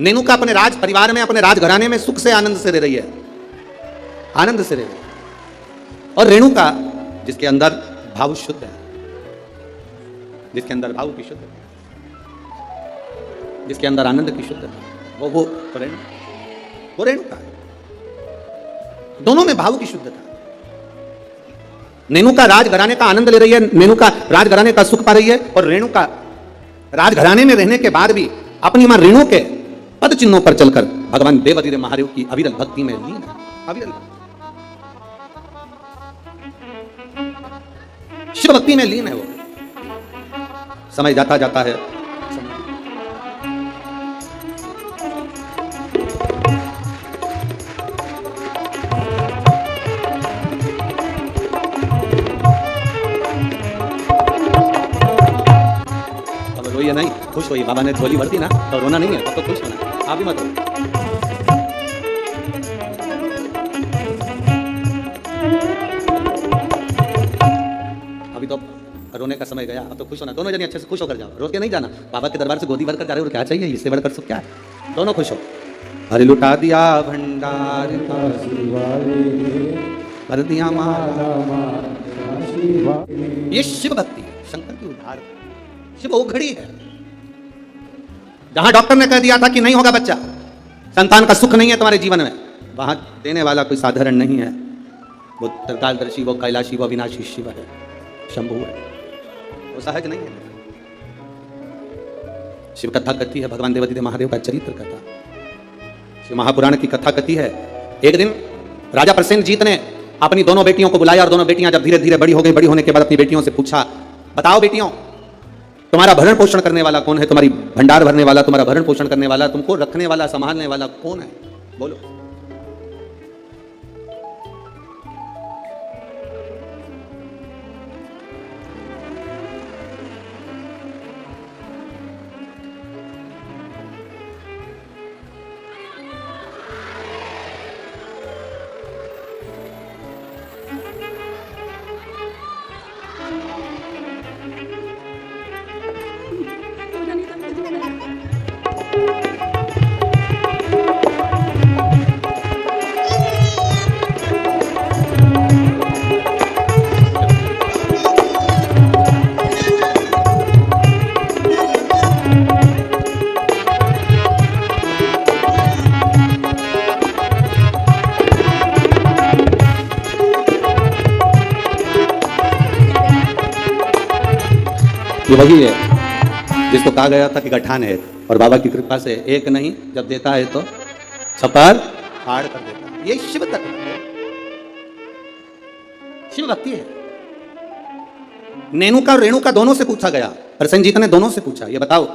नेनुका अपने राज परिवार में, अपने राजघराने में सुख से आनंद से रह रही है, आनंद से रह रही है। और रेणुका जिसके अंदर भाव शुद्ध है, जिसके अंदर भाव की शुद्ध है, जिसके अंदर आनंद की शुद्ध है, वो रेणुका है। दोनों में भाव की शुद्धता। नेनुका राजघराने का आनंद ले रही है, नेनुका राजघराने का सुख पा रही है, और रेणुका राजघराने में रहने के बाद भी अपनी मां रेणु के पद चिन्हों पर चलकर भगवान देवाधिदेव महादेव की अविरल भक्ति में लीन है। अविरल शिव भक्ति में लीन है वो। समय जाता जाता है, रोइए नहीं, खुश होइए। बाबा ने झोली भर दी ना तो रोना नहीं है, अब तो खुश होना। आप भी मत रो। अभी तो रोने का समय गया, अब तो खुश होना। दोनों जने अच्छे से खुश होकर जाओ, रोज के नहीं जाना। बाबा के दरबार से गोदी भरकर जा रहे हो, क्या चाहिए, इससे बढ़कर सुख क्या है। दोनों खुश हो। हरि लुटा दिया भंडार भर दिया माला, ये शिव भक्ति है, शंकर की उद्धार। शिव ओघड़ी है। जहां डॉक्टर ने कह दिया था कि नहीं होगा बच्चा, संतान का सुख नहीं है तुम्हारे जीवन में, वहां देने वाला कोई साधारण नहीं है। वो त्रिकालदर्शी, वो कैलाशी, वो अविनाशी शिव है, शंभु है, वो सहज नहीं है। शिव कथा कथी है भगवान देवाधिदेव महादेव का चरित्र कथा। शिव महापुराण की कथा कथी है। एक दिन राजा प्रसेनजीत ने अपनी दोनों बेटियों को बुलाया, और दोनों बेटियां जब धीरे धीरे बड़ी हो गई, बड़ी होने के बाद अपनी बेटियों से पूछा, बताओ बेटियों, तुम्हारा भरण पोषण करने वाला कौन है, तुम्हारी भंडार भरने वाला, तुम्हारा भरण पोषण करने वाला, तुमको रखने वाला, संभालने वाला कौन है, बोलो। ये वही है जिसको कहा गया था कि गठान है, और बाबा की कृपा से एक नहीं, जब देता है तो छपार फाड़ कर देता है। ये शिव तत्व है, शिव भक्ति है। नेनुका और रेणुका दोनों से पूछा गया। प्रसेनजीत ने दोनों से पूछा, ये बताओ।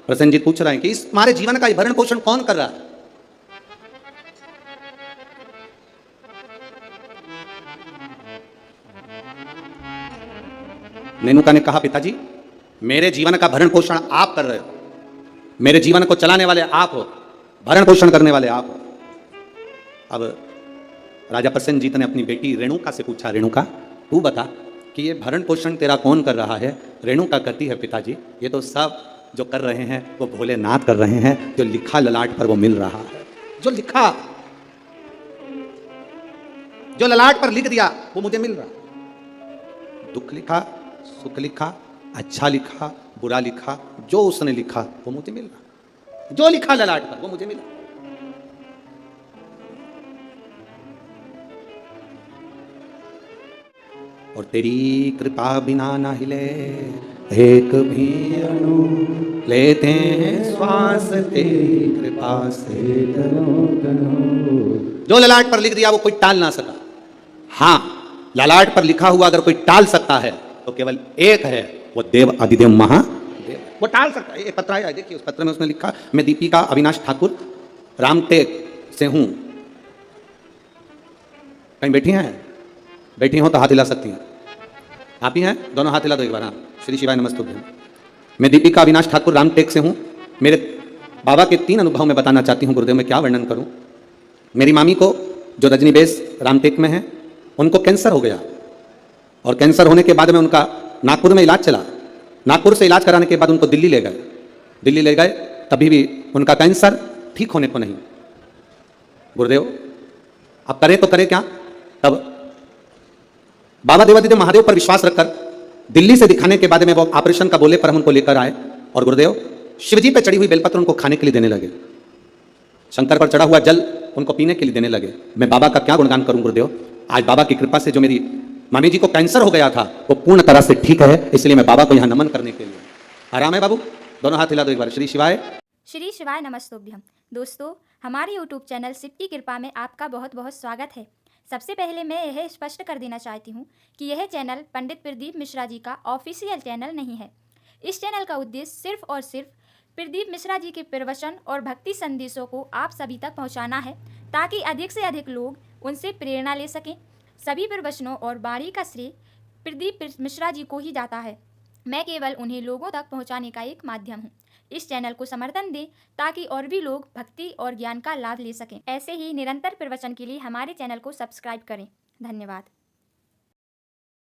प्रसेनजीत पूछ रहे हैं कि इस तुम्हारे जीवन का भरण पोषण कौन कर रहा है। नेनुका ने कहा, पिताजी मेरे जीवन का भरण पोषण आप कर रहे हो, मेरे जीवन को चलाने वाले आप हो, भरण पोषण करने वाले आप हो। अब राजा प्रसेनजीत ने अपनी बेटी रेणुका से पूछा, रेणुका तू बता कि ये भरण पोषण तेरा कौन कर रहा है। रेणुका कहती है, पिताजी ये तो सब जो कर रहे हैं वो भोलेनाथ कर रहे हैं, जो लिखा ललाट पर वो मिल रहा है। जो लिखा, जो ललाट पर लिख दिया वो मुझे मिल रहा। दुख लिखा, सुख लिखा, अच्छा लिखा, बुरा लिखा, जो उसने लिखा वो मुझे मिल रहा। जो लिखा ललाट पर वो मुझे मिला। और तेरी कृपा बिना ना हिले एक भी अणु, लेते हैं श्वास तेरी कृपा से जो ललाट पर लिख दिया वो कोई टाल ना सका। हाँ, ललाट पर लिखा हुआ अगर कोई टाल सकता है तो केवल एक है, वो देव अधिदेव महादेव। वो टाल सकता है। एक पत्र आया, देखिए उस पत्र में उसने लिखा, मैं दीपिका अविनाश ठाकुर रामटेक से हूं। कहीं बैठी हैं? बैठी हो तो हाथ हिला सकती हैं। आप ही हैं? दोनों हाथ हिला दो एक बार। हाँ, श्री शिवाय नमस्तुभ्यं। मैं दीपिका अविनाश ठाकुर रामटेक से हूं। मेरे बाबा के 3 अनुभव मैं बताना चाहती हूँ। गुरुदेव, मैं क्या वर्णन करूं। मेरी मामी को, जो रजनी बेस रामटेक में है, उनको कैंसर हो गया, और कैंसर होने के बाद में उनका नागपुर में इलाज चला। नागपुर से इलाज कराने के बाद उनको दिल्ली ले गए। दिल्ली ले गए, तभी भी उनका कैंसर ठीक होने को नहीं। गुरुदेव अब करें तो करें क्या? तब बाबा देवादिदेव महादेव पर विश्वास रखकर दिल्ली से दिखाने के बाद में वो ऑपरेशन का बोले पर हम उनको लेकर आए और गुरुदेव शिवजी पे चढ़ी हुई बेलपत्र उनको खाने के लिए देने लगे, शंकर पर चढ़ा हुआ जल उनको पीने के लिए देने लगे। मैं बाबा का क्या गुणगान करूं गुरुदेव। आज बाबा की कृपा से जो मेरी मामी जी को कैंसर हो गया था वो पूर्ण तरह से ठीक है, इसलिए मैं बाबा को यहाँ नमन करने के लिए। आराम है बाबू? दोनों हाथ हिला दो एक बार। श्री शिवाय। श्री शिवाय नमस्तुभ्यम। दोस्तों, हमारे यूट्यूब चैनल शिव की कृपा में आपका बहुत बहुत स्वागत है। सबसे पहले मैं यह स्पष्ट कर देना चाहती हूँ कि यह चैनल पंडित प्रदीप मिश्रा जी का ऑफिशियल चैनल नहीं है। इस चैनल का उद्देश्य सिर्फ और सिर्फ प्रदीप मिश्रा जी के प्रवचन और भक्ति संदेशों को आप सभी तक पहुँचाना है, ताकि अधिक से अधिक लोग उनसे प्रेरणा ले सकें। सभी प्रवचनों और वाणी का श्रेय प्रदीप मिश्रा जी को ही जाता है। मैं केवल उन्हें लोगों तक पहुंचाने का एक माध्यम हूं। इस चैनल को समर्थन दें ताकि और भी लोग भक्ति और ज्ञान का लाभ ले सकें। ऐसे ही निरंतर प्रवचन के लिए हमारे चैनल को सब्सक्राइब करें। धन्यवाद।